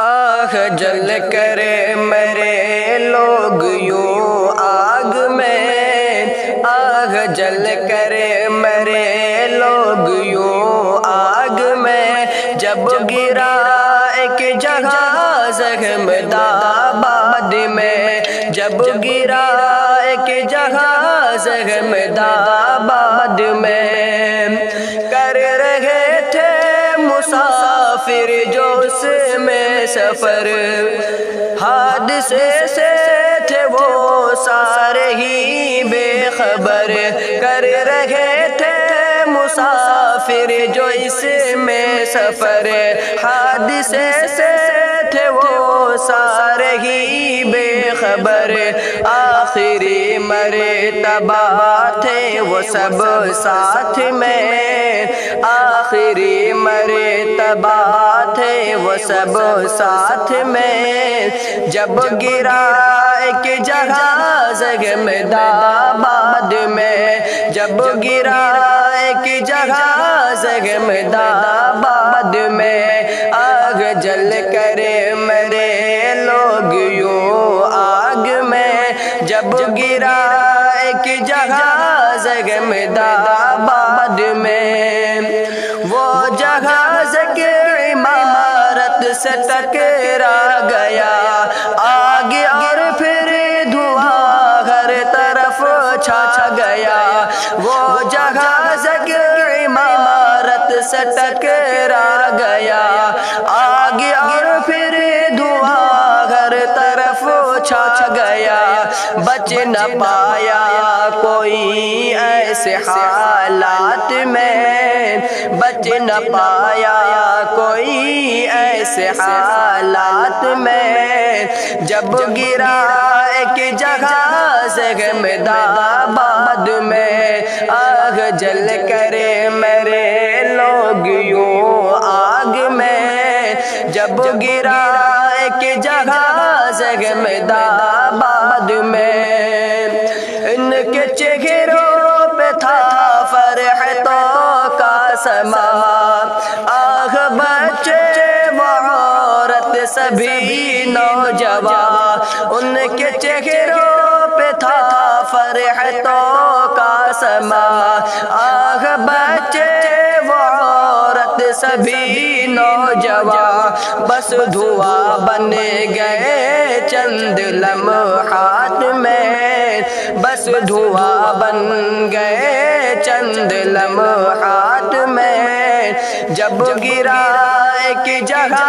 آہ جل کرے مرے لوگ یوں آگ میں، آہ جل کرے مرے لوگ یوں آگ میں، جب گرا ایک جگہ زخم آباد میں، جب گرا ایک جگہ زخم آباد میں، کر رہے تھے مسافر جو اس میں سفر، حادثے سے تھے وہ سارے ہی بے خبر، کر رہے تھے مسافر جو اس میں سفر، حادثے سے تھے وہ سارے ہی بے خبر، آخری مرتبہ تھے وہ سب ساتھ میں، آخری مرتبہ تھے وہ سب ساتھ میں، جب گرا ایک جگہ زخم آباد میں، جب گرا ایک جگہ زخم آباد میں، آگ جل کرے مرے لوگ یوں آگ میں، جب گرا ایک جگہ زخم آباد میں، وہ جگہ عمارت سے ٹکرا گیا، آگ اور پھر دھواں ہر طرف چھا گیا، وہ جگہ عمارت سے ٹکرا گیا، آگ اور پھر دھواں ہر طرف چھا گیا، بچ نہ پایا کوئی ایسے حالات میں، بچ نہ پایا کوئی ایسے حالات میں، جب گرا ایک جگہ زخم آباد میں، آگ جل کرے مرے لوگ یوں آگ میں، جب گرا ایک جگہ زخم آباد میں، ان کے چہروں پہ تھا فرحتوں کا سما، آہ بچے و عورت سبھی نوجوان، ان کے چہروں پہ تھا فرحتوں کا سما، آہ بچے و عورت سبھی نوجوان، بس دھواں بن گئے چند لمحات میں، بس دھواں بن گئے چند لمحات میں، جب گرا ایک جگہ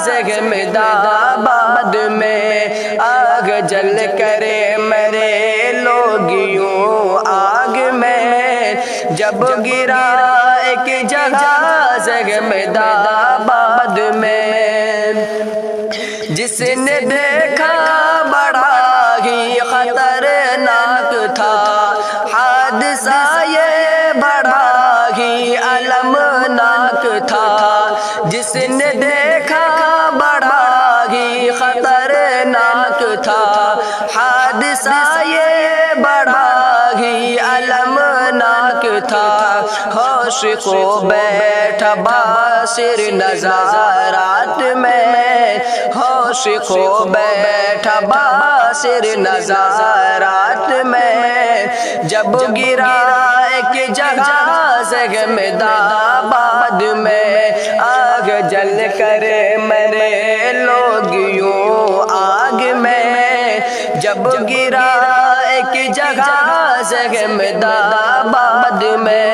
زخم آباد میں، آگ جل کرے مرے لوگ یوں آگ میں، جب گرا ایک جگہ زخم آباد میں، جس نے دیکھا بڑا ہی خطرناک تھا حادثہ، یہ بڑا ہی المناک تھا، جس نے دیکھا بڑا ہی خطرناک تھا حادثہ، یہ بڑا ہی المناک تھا، ہوش کو بیٹھا باصر نظارات میں، ہوش کو بیٹھا باصر نظارات میں، جب گرا ایک جگہ زخم آباد میں، آگ جل کرے مرے لوگ یوں آگ میں، جب گرا ایک جگہ زخم آباد میں،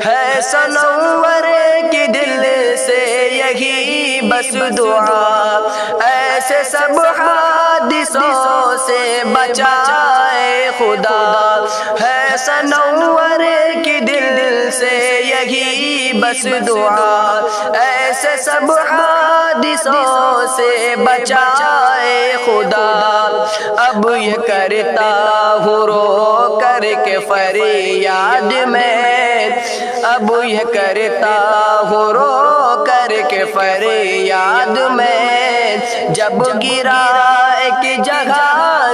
ہے سنور کی دل سے یہی بس دعا، ایسے سب حادثوں سے بچائے خدا، ہے سنور کی دل سے یہی بس دعا، ایسے سب حادثوں سے بچائے خدا، اب یہ کرتا ہوں رو کر کے فریاد میں، اب یہ کرتا ہوں رو کر کے فریاد میں، جب گرا ایک جگہ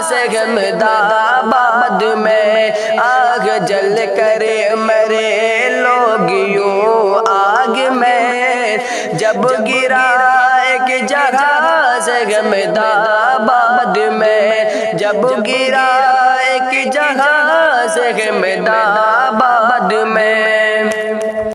زخم آباد میں، آگ جل کرے مرے لوگ یوں آگ میں، جب گرا ایک جگہ سے احمدآباد میں، جب گرا ایک جگہ سے احمدآباد میں۔